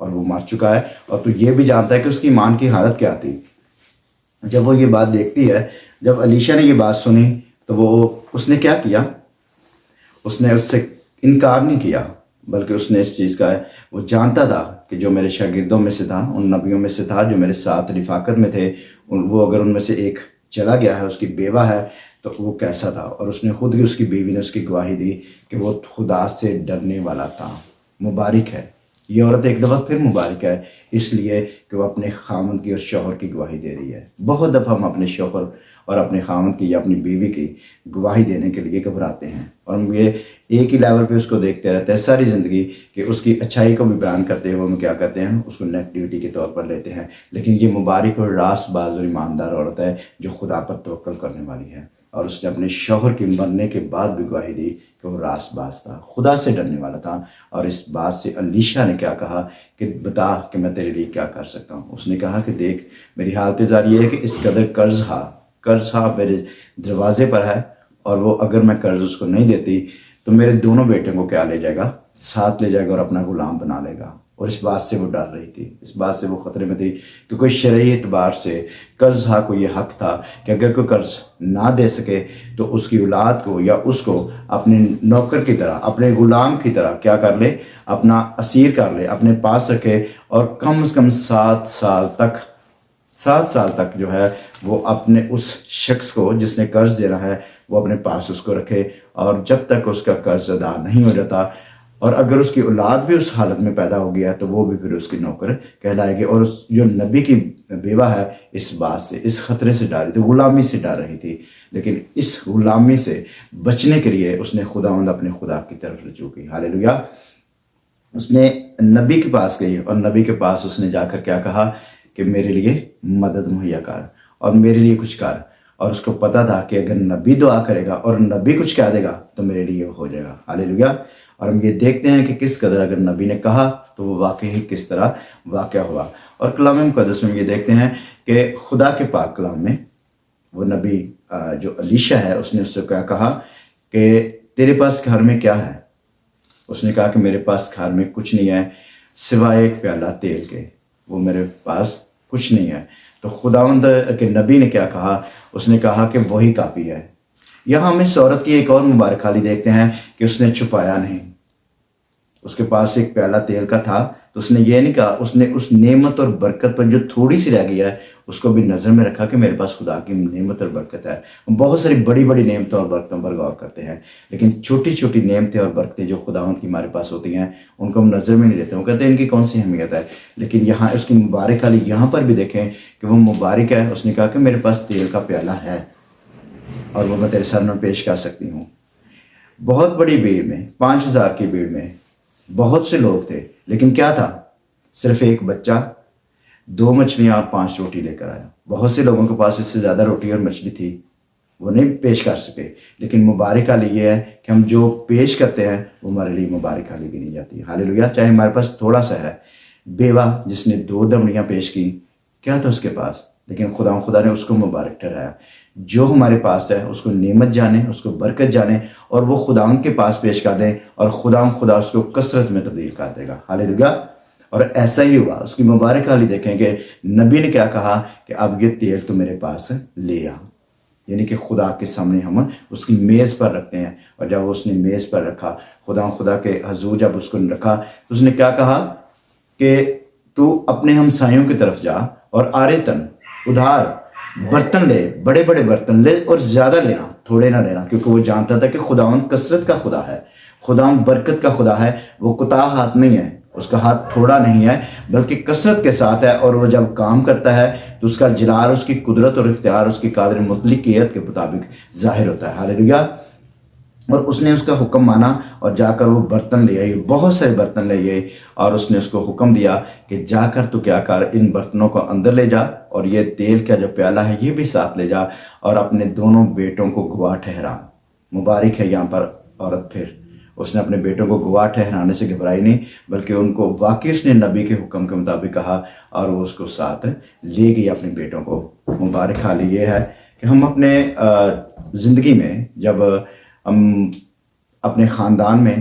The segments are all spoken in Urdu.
اور وہ مر چکا ہے، اور تو یہ بھی جانتا ہے کہ اس کی ایمان کی حالت کیا تھی۔ جب وہ یہ بات دیکھتی ہے، جب علیشا نے یہ بات سنی تو اس نے کیا کیا؟ اس نے اس سے انکار نہیں کیا، بلکہ اس نے اس چیز کا وہ جانتا تھا کہ جو میرے شاگردوں میں سے تھا، ان نبیوں میں سے تھا جو میرے ساتھ رفاقت میں تھے، وہ اگر ان میں سے ایک چلا گیا ہے، اس کی بیوہ ہے، تو وہ کیسا تھا۔ اور اس نے خود ہی، اس کی بیوی نے اس کی گواہی دی کہ وہ خدا سے ڈرنے والا تھا۔ مبارک ہے یہ عورت، ایک دفعہ پھر مبارک ہے، اس لیے کہ وہ اپنے خاوند کی اور شوہر کی گواہی دے رہی ہے۔ بہت دفعہ ہم اپنے شوہر اور اپنے خاوند کی یا اپنی بیوی کی گواہی دینے کے لیے گھبراتے ہیں، اور ہم یہ ایک ہی لیول پہ اس کو دیکھتے رہتے ہیں ساری زندگی، کہ اس کی اچھائی کو بھی بیان کرتے ہوئے ہم کیا کرتے ہیں، اس کو نیگیٹیوٹی کے طور پر لیتے ہیں۔ لیکن یہ مبارک اور راست باز اور ایماندار عورت ہے جو خدا پر توکل کرنے والی ہے، اور اس نے اپنے شوہر کے مرنے کے بعد بھی گواہی دی کہ وہ راست باز تھا، خدا سے ڈرنے والا تھا۔ اور اس بات سے علیشا نے کیا کہا کہ بتا کہ میں تیرے لیے کیا کر سکتا ہوں۔ اس نے کہا کہ دیکھ، میری حالت زار یہ ہے کہ اس قدر قرض میرے دروازے پر ہے، اور وہ اگر میں قرض اس کو نہیں دیتی تو میرے دونوں بیٹوں کو کیا لے جائے گا؟ ساتھ لے جائے گا اور اپنا غلام بنا لے گا۔ اور اس بات سے وہ ڈر رہی تھی، اس بات سے وہ خطرے میں تھی کہ کوئی شرعی اعتبار سے قرض کو یہ حق تھا کہ اگر کوئی قرض نہ دے سکے تو اس کی اولاد کو یا اس کو اپنے نوکر کی طرح، اپنے غلام کی طرح کیا کر لے، اپنا اسیر کر لے، اپنے پاس رکھے، اور کم از کم 7 سال تک جو ہے وہ اپنے اس شخص کو جس نے قرض دینا ہے وہ اپنے پاس اس کو رکھے، اور جب تک اس کا قرض ادا نہیں ہو جاتا، اور اگر اس کی اولاد بھی اس حالت میں پیدا ہو گیا تو وہ بھی پھر اس کی نوکر کہلائے گی۔ اور جو نبی کی بیوہ ہے اس بات سے، اس خطرے سے ڈر رہی تھی، غلامی سے ڈر رہی تھی، لیکن اس غلامی سے بچنے کے لیے اس نے اپنے خدا کی طرف رجوع کی۔ ہاللیلویہ۔ اس نے نبی کے پاس گئی، اور نبی کے پاس اس نے جا کر کیا کہا کہ میرے لیے مدد مہیا کر اور میرے لیے کچھ کر۔ اور اس کو پتا تھا کہ اگر نبی دعا کرے گا اور نبی کچھ کہہ دے گا تو میرے لیے ہو جائے گا۔ ہاللیلویہ۔ اور ہم یہ دیکھتے ہیں کہ کس قدر اگر نبی نے کہا تو وہ واقعی کس طرح واقعہ ہوا۔ اور کلام مقدس میں یہ دیکھتے ہیں کہ خدا کے پاک کلام میں وہ نبی جو علیشا ہے، اس نے اس سے کیا کہا کہ تیرے پاس گھر میں کیا ہے؟ اس نے کہا کہ میرے پاس گھر میں کچھ نہیں ہے سوائے ایک پیالہ تیل کے، وہ میرے پاس کچھ نہیں ہے۔ تو خداوند کے نبی نے کیا کہا؟ اس نے کہا کہ وہی کافی ہے۔ یہاں ہم اس عورت کی ایک اور مبارک حالی دیکھتے ہیں کہ اس نے چھپایا نہیں۔ اس کے پاس ایک پیالہ تیل کا تھا تو اس نے یہ نہیں کہا، اس نے اس نعمت اور برکت پر جو تھوڑی سی رہ گئی ہے اس کو بھی نظر میں رکھا کہ میرے پاس خدا کی نعمت اور برکت ہے۔ ہم بہت ساری بڑی بڑی نعمتوں اور برکتوں پر غور کرتے ہیں، لیکن چھوٹی چھوٹی نعمتیں اور برکتیں جو خداوند کی ہمارے پاس ہوتی ہیں ان کو ہم نظر میں نہیں لیتے، وہ کہتے ہیں ان کی کون سی اہمیت ہے۔ لیکن یہاں اس کی مبارک حالی یہاں پر بھی دیکھیں کہ وہ مبارک ہے۔ اس نے کہا کہ میرے پاس تیل کا پیالہ ہے اور وہ میں تیرے سامنے پیش کر سکتی ہوں۔ بہت بڑی بھیڑ میں، 5000 کی بھیڑ میں بہت سے لوگ تھے، لیکن کیا تھا؟ صرف ایک بچہ 2 مچھلیاں اور 5 روٹی لے کر آیا۔ بہت سے لوگوں کے پاس اس سے زیادہ روٹی اور مچھلی تھی، وہ نہیں پیش کر سکے۔ لیکن مبارک حالی یہ ہے کہ ہم جو پیش کرتے ہیں وہ ہمارے لیے مبارک حالی گنی جاتی ہے۔ ہاللیلویہ۔ چاہے ہمارے پاس تھوڑا سا ہے، بیوہ جس نے 2 دمڑیاں پیش کی، کیا تھا اس کے پاس؟ لیکن خدا نے اس کو مبارک ٹھہرایا۔ جو ہمارے پاس ہے اس کو نعمت جانے، اس کو برکت جانے، اور وہ خداوند کے پاس پیش کر دیں، اور خدا اس کو کثرت میں تبدیل کر دے گا۔ ہاللیلویہ۔ اور ایسا ہی ہوا۔ اس کی مبارک حالی دیکھیں کہ نبی نے کیا کہا کہ اب یہ تیل تو میرے پاس لے آ، یعنی کہ خدا کے سامنے ہم اس کی میز پر رکھتے ہیں۔ اور جب اس نے میز پر رکھا، خدا کے حضور جب اس کو رکھا تو اس نے کیا کہا کہ تو اپنے ہمسایوں کی طرف جا اور آرتن ادھار برتن لے، بڑے بڑے برتن لے، اور زیادہ لینا، تھوڑے نہ لینا، کیونکہ وہ جانتا تھا کہ خداوند کثرت کا خدا ہے، خداوند برکت کا خدا ہے۔ وہ کوتاہ ہاتھ نہیں ہے، اس کا ہاتھ تھوڑا نہیں ہے بلکہ کثرت کے ساتھ ہے، اور وہ جب کام کرتا ہے تو اس کا جلال، اس کی قدرت اور اختیار اس کی قادر مطلقیت کے مطابق ظاہر ہوتا ہے۔ ہاللیلویہ۔ اور اس نے اس کا حکم مانا اور جا کر وہ برتن لے آئی، بہت سارے برتن لے آئی، اور اس نے اس کو حکم دیا کہ جا کر تو کیا کر، ان برتنوں کو اندر لے جا، اور یہ تیل کا جو پیالہ ہے یہ بھی ساتھ لے جا، اور اپنے دونوں بیٹوں کو گواہ ٹھہرا۔ مبارک ہے یہاں پر عورت۔ پھر اس نے اپنے بیٹوں کو گواہ ٹھہرانے سے گھبرائی نہیں، بلکہ ان کو واقعی اس نے نبی کے حکم کے مطابق کہا، اور وہ اس کو ساتھ لے گئی اپنے بیٹوں کو۔ مبارک حال یہ ہے کہ ہم اپنے زندگی میں جب ہم اپنے خاندان میں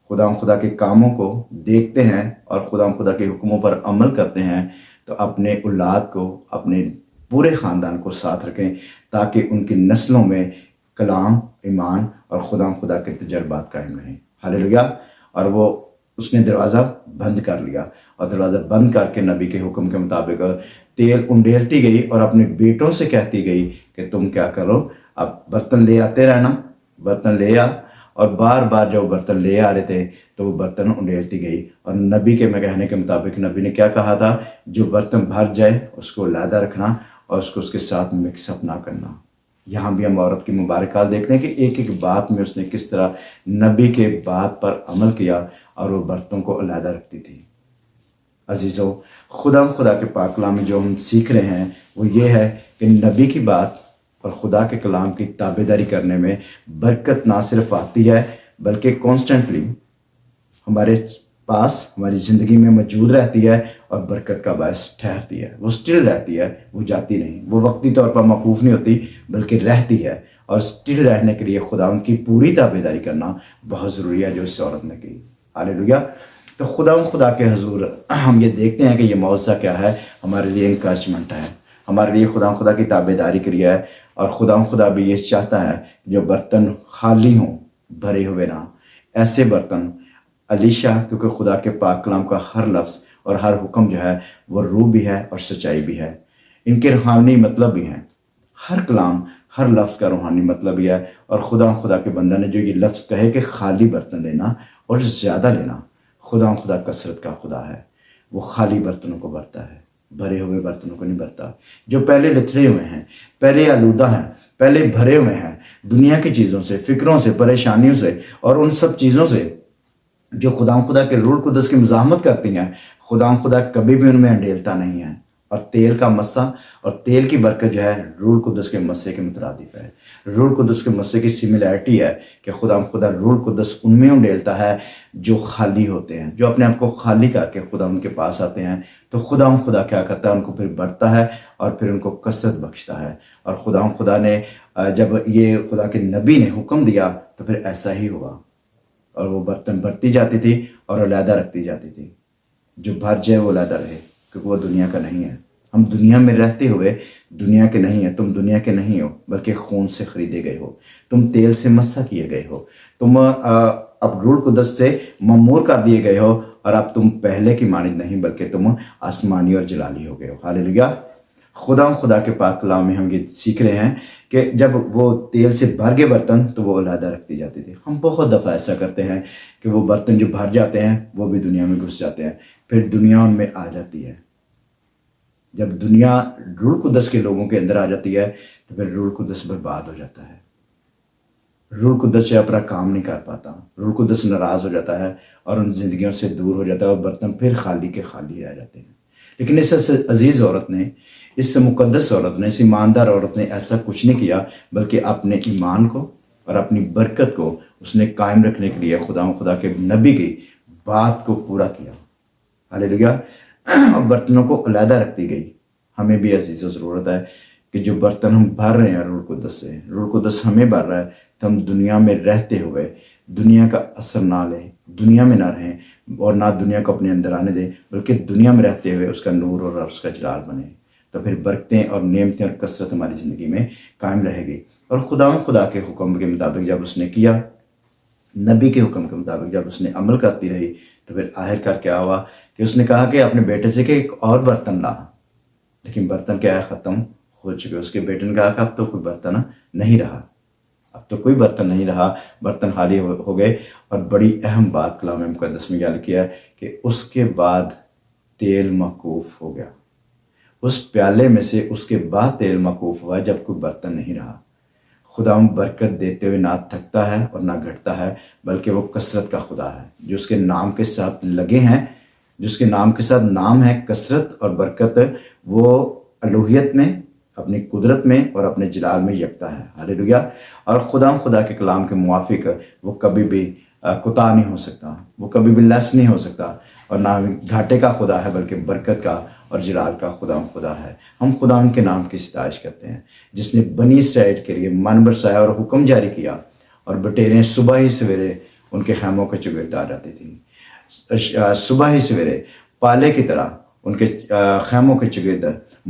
خدا کے کاموں کو دیکھتے ہیں اور خدا کے حکموں پر عمل کرتے ہیں تو اپنے اولاد کو، اپنے پورے خاندان کو ساتھ رکھیں تاکہ ان کی نسلوں میں کلام، ایمان اور خدا کے تجربات قائم رہیں۔ ہاللیلویا۔ اور وہ اس نے دروازہ بند کر لیا، اور دروازہ بند کر کے نبی کے حکم کے مطابق تیل انڈیلتی گئی اور اپنے بیٹوں سے کہتی گئی کہ تم کیا کرو، اب برتن لے آتے رہنا، برتن لے آ۔ اور بار بار جب برتن لے آ رہے تھے تو وہ برتن انڈیلتی گئی، اور نبی کے کہنے کے مطابق نبی نے کیا کہا تھا، جو برتن بھر جائے اس کو علیحدہ رکھنا اور اس کو اس کے ساتھ مکس اپ نہ کرنا۔ یہاں بھی ہم عورت کی مبارکات دیکھتے ہیں کہ ایک ایک بات میں اس نے کس طرح نبی کے بات پر عمل کیا اور وہ برتنوں کو علیحدہ رکھتی تھی۔ عزیزو، خدا کے پاک کلام میں جو ہم سیکھ رہے ہیں وہ یہ ہے کہ نبی کی بات اور خدا کے کلام کی تابعداری کرنے میں برکت نہ صرف آتی ہے بلکہ کانسٹنٹلی ہمارے پاس، ہماری زندگی میں موجود رہتی ہے اور برکت کا باعث ٹھہرتی ہے۔ وہ سٹل رہتی ہے، وہ جاتی نہیں، وہ وقتی طور پر موقوف نہیں ہوتی بلکہ رہتی ہے، اور سٹل رہنے کے لیے خداوند کی پوری تابعداری کرنا بہت ضروری ہے جو اس عورت نے کی۔ ہاللیلویا۔ تو خدا کے حضور ہم یہ دیکھتے ہیں کہ یہ معجزہ کیا ہے، ہمارے لیے انکریجمنٹ ہے، ہمارے لیے خدا کی تابعداری کے لیے ہے، اور خدا بھی یہ چاہتا ہے جو برتن خالی ہوں، بھرے ہوئے نہ، ایسے برتن علیشا، کیونکہ خدا کے پاک کلام کا ہر لفظ اور ہر حکم جو ہے وہ روح بھی ہے اور سچائی بھی ہے، ان کے روحانی مطلب بھی ہیں، ہر کلام، ہر لفظ کا روحانی مطلب بھی ہے۔ اور خدا کے بندہ نے جو یہ لفظ کہے کہ خالی برتن لینا اور زیادہ لینا، خدا کثرت کا خدا ہے، وہ خالی برتنوں کو بھرتا ہے، بھرے ہوئے برتنوں کو نہیں بھرتا۔ جو پہلے لتھڑے ہوئے ہیں، پہلے آلودہ ہیں، پہلے بھرے ہوئے ہیں دنیا کی چیزوں سے، فکروں سے، پریشانیوں سے اور ان سب چیزوں سے جو خدا کے روح القدس کی مزاحمت کرتی ہیں، خدا کبھی بھی ان میں انڈیلتا نہیں ہے۔ اور تیل کا مسہ اور تیل کی برکت جو ہے روح القدس کے مسے کے مترادف ہے۔ روح القدس کے مسے کی سملیرٹی ہے کہ خدا روح القدس ان میں انڈیلتا ہے جو خالی ہوتے ہیں، جو اپنے آپ کو خالی کر کے خدا ان کے پاس آتے ہیں، تو خدا کیا کرتا ہے، ان کو پھر بڑھتا ہے اور پھر ان کو کثرت بخشتا ہے۔ اور خدا نے جب یہ خدا کے نبی نے حکم دیا تو پھر ایسا ہی ہوا، اور وہ برتن بھرتی جاتی تھی اور علیحدہ رکھتی جاتی تھی۔ جو بھر جائے وہ علیحدہ رہے، کیونکہ وہ دنیا کا نہیں ہے۔ ہم دنیا میں رہتے ہوئے دنیا کے نہیں ہیں، تم دنیا کے نہیں ہو بلکہ خون سے خریدے گئے ہو، تم تیل سے مسح کیے گئے ہو، تم اب روح القدس سے ممور کر دیے گئے ہو، اور اب تم پہلے کی مانند نہیں بلکہ تم آسمانی اور جلالی ہو گئے ہو۔ ہاللیلویا۔ خدا کے پاک کلام میں ہم یہ سیکھ رہے ہیں کہ جب وہ تیل سے بھر گئے برتن تو وہ علیحدہ رکھتی جاتی تھی۔ ہم بہت دفعہ ایسا کرتے ہیں کہ وہ برتن جو بھر جاتے ہیں وہ بھی دنیا میں گھس جاتے ہیں، پھر دنیا ان میں آ جاتی ہے۔ جب دنیا روح القدس کے لوگوں کے اندر آ جاتی ہے تو پھر روح القدس برباد ہو جاتا ہے، روح القدس سے اپنا کام نہیں کر پاتا، روح القدس ناراض ہو جاتا ہے اور ان زندگیوں سے دور ہو جاتا ہے، اور برتن پھر خالی کے خالی رہ جاتے ہیں۔ لیکن اس عزیز عورت نے، اس مقدس عورت نے، اس ایماندار عورت نے ایسا کچھ نہیں کیا، بلکہ اپنے ایمان کو اور اپنی برکت کو اس نے قائم رکھنے کے لیے خدا کے نبی کی بات کو پورا کیا۔ ہاللیلویا۔ اور برتنوں کو علیحدہ رکھتی گئی۔ ہمیں بھی عزیزو ضرورت ہے کہ جو برتن ہم بھر رہے ہیں روح القدس سے، روح القدس ہمیں بھر رہا ہے، تو ہم دنیا میں رہتے ہوئے دنیا کا اثر نہ لیں، دنیا میں نہ رہیں اور نہ دنیا کو اپنے اندر آنے دیں، بلکہ دنیا میں رہتے ہوئے اس کا نور اور اس کا جلال بنے، تو پھر برکتیں اور نعمتیں اور کثرت ہماری زندگی میں قائم رہے گی۔ اور خدا کے حکم کے مطابق جب اس نے کیا، نبی کے حکم کے مطابق جب اس نے عمل کرتی رہی، تو پھر آخر کر کیا ہوا کہ اس نے کہا کہ اپنے بیٹے سے کہ ایک اور برتن لا، لیکن برتن کیا ہے، ختم ہو چکے۔ اس کے بیٹے نے کہا کہ اب تو کوئی برتن نہیں رہا، اب تو کوئی برتن نہیں رہا، برتن خالی ہو گئے۔ اور بڑی اہم بات کلام مقدس میں بیان کیا ہے کہ اس کے بعد تیل موقوف ہو گیا، اس پیالے میں سے اس کے بعد تیل موقوف ہوا جب کوئی برتن نہیں رہا۔ خدا برکت دیتے ہوئے نہ تھکتا ہے اور نہ گھٹتا ہے، بلکہ وہ کثرت کا خدا ہے۔ جو اس کے نام کے ساتھ لگے ہیں، جس کے نام کے ساتھ نام ہے کثرت اور برکت، وہ الوہیت میں، اپنی قدرت میں اور اپنے جلال میں یکتا ہے۔ ہاللیلویا۔ اور خدا کے کلام کے موافق وہ کبھی بھی کوتاہ نہیں ہو سکتا، وہ کبھی بھی لیس نہیں ہو سکتا، اور نہ گھاٹے کا خدا ہے بلکہ برکت کا اور جلال کا خدا ہے۔ ہم خدا کے نام کی ستائش کرتے ہیں جس نے بنی اسرائیل کے لیے من برسایا اور حکم جاری کیا، اور بٹیریں صبح ہی سویرے ان کے خیموں کے چگردار رہتی تھیں۔ صبح ہی سویرے پالے کی طرح ان کے خیموں کے چگرد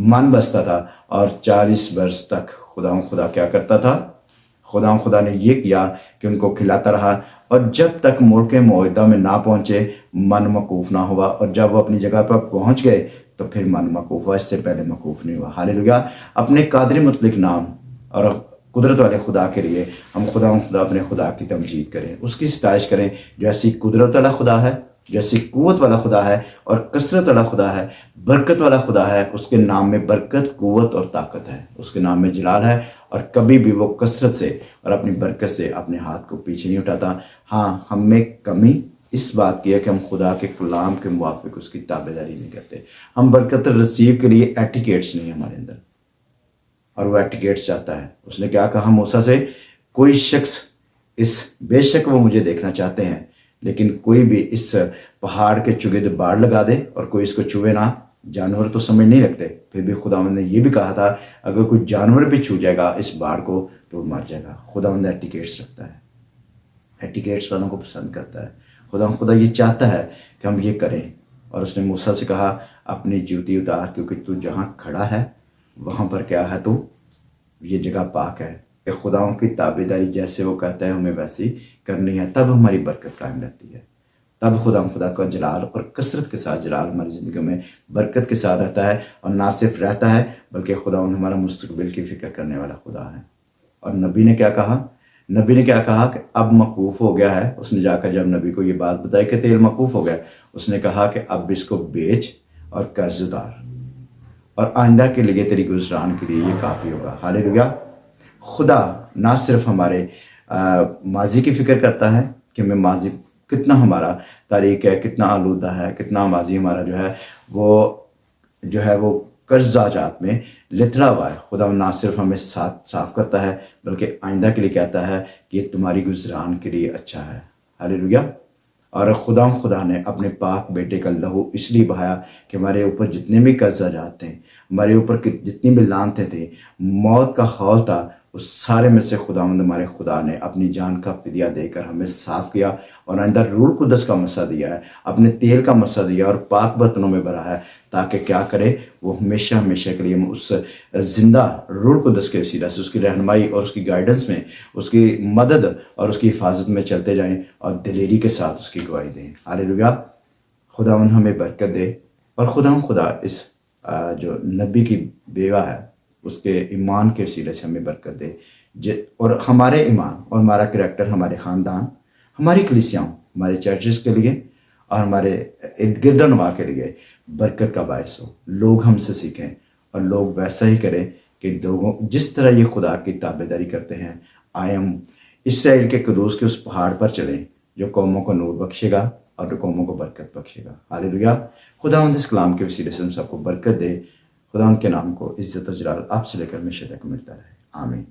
من بستا تھا، اور 40 برس تک خدا کیا کرتا تھا؟ خدا نے یہ کیا کہ ان کو کھلاتا رہا، اور جب تک ملک معاہدہ میں نہ پہنچے من موقوف نہ ہوا، اور جب وہ اپنی جگہ پر پہنچ گئے تو پھر من موقوف ہوا، اس سے پہلے موقوف نہیں ہوا۔ ہاللیلویہ۔ اپنے قادر مطلق نام اور قدرت والے خدا کے لیے ہم خدا اپنے خدا کی تمجید کریں، اس کی ستائش کریں، جو ایسی قدرت والا خدا ہے، جیسی قوت والا خدا ہے اور کثرت والا خدا ہے، برکت والا خدا ہے۔ اس کے نام میں برکت، قوت اور طاقت ہے، اس کے نام میں جلال ہے، اور کبھی بھی وہ کثرت سے اور اپنی برکت سے اپنے ہاتھ کو پیچھے نہیں اٹھاتا۔ ہاں، ہم میں کمی اس بات کی ہے کہ ہم خدا کے کلام کے موافق اس کی تابعداری نہیں کرتے۔ ہم برکت ریسیو کے لیے ایٹیکیٹس نہیں ہمارے اندر، اور وہ ایٹیکیٹس چاہتا ہے۔ اس نے کیا کہا موسیٰ سے؟ کوئی شخص بے شک وہ مجھے دیکھنا چاہتے ہیں، لیکن کوئی بھی اس پہاڑ کے چگد باڑ لگا دے اور کوئی اس کو چھوے نہ۔ جانور تو سمجھ نہیں رکھتے، پھر بھی خداوند نے یہ بھی کہا تھا اگر کوئی جانور بھی چھو جائے گا اس باڑ کو تو وہ مر جائے گا۔ خداوند ایٹیکیٹس رکھتا ہے، ایٹیکیٹس والوں کو پسند کرتا ہے۔ خدا یہ چاہتا ہے کہ ہم یہ کریں، اور اس نے موسیٰ سے کہا اپنی جوتی اتار، کیونکہ تو جہاں کھڑا ہے وہاں پر کیا ہے؟ تو یہ جگہ پاک ہے۔ کہ خداؤں کی تابعداری جیسے وہ کہتا ہے ہمیں ویسی کرنی ہے، تب ہماری برکت قائم رہتی ہے، تب خدا کا جلال اور کثرت کے ساتھ جلال ہماری زندگی میں برکت کے ساتھ رہتا ہے، اور نہ صرف رہتا ہے بلکہ خدا ہمارا مستقبل کی فکر کرنے والا خدا ہے۔ اور نبی نے کیا کہا کہ اب موقوف ہو گیا ہے۔ اس نے جا کر جب نبی کو یہ بات بتائی کہ تیل موقوف ہو گیا، اس نے کہا کہ اب اس کو بیچ اور قرض اتار، اور آئندہ کے لیے تیری گزران کے لیے یہ کافی ہوگا۔ ہاللیلویہ۔ خدا نہ صرف ہمارے ماضی کی فکر کرتا ہے کہ میں ماضی کتنا ہمارا تاریخ ہے، کتنا آلودہ ہے، کتنا ماضی ہمارا جو ہے وہ قرضہ جات میں لتڑا ہوا ہے۔ خدا نہ صرف ہمیں صاف کرتا ہے بلکہ آئندہ کے لیے کہتا ہے کہ یہ تمہاری گزران کے لیے اچھا ہے۔ ہاللیلویہ۔ اور خدا نے اپنے پاک بیٹے کا لہو اس لیے بہایا کہ ہمارے اوپر جتنے بھی قرضہ جات تھے، ہمارے اوپر جتنی بھی لعنتیں تھیں، موت کا خوف تھا، اس سارے میں سے ہمارے خدا نے اپنی جان کا فدیہ دے کر ہمیں صاف کیا، اور اندر روح القدس کا مسا دیا ہے، اپنے تیل کا مسا دیا اور پاک برتنوں میں بھرا ہے، تاکہ کیا کرے؟ وہ ہمیشہ کے لیے اس زندہ روح القدس کے وسیلہ سے اس کی رہنمائی اور اس کی گائیڈنس میں، اس کی مدد اور اس کی حفاظت میں چلتے جائیں، اور دلیری کے ساتھ اس کی گواہی دیں۔ ہاللیلویہ۔ خداوند ہمیں برکت دے، اور خدا اس جو نبی کی بیوہ ہے اس کے ایمان کے وسیلے سے ہمیں برکت دے، اور ہمارے ایمان اور ہمارا کریکٹر، ہمارے خاندان، ہماری کلیسیاں، ہمارے چرچز کے لیے اور ہمارے ارد گرد و نواح کے لیے برکت کا باعث ہو۔ لوگ ہم سے سیکھیں اور لوگ ویسا ہی کریں کہ لوگوں جس طرح یہ خدا کی تابعداری کرتے ہیں۔ اسرائیل کے قدوس کے اس پہاڑ پر چلیں جو قوموں کو نور بخشے گا اور قوموں کو برکت بخشے گا۔ ہاللیلویہ۔ خداوند اس کلام کے وسیلے سے ہم سب کو برکت دے۔ خدا ان کے نام کو عزت و جلال آپ سے لے کر ہمیشہ تک ملتا رہے۔ آمین۔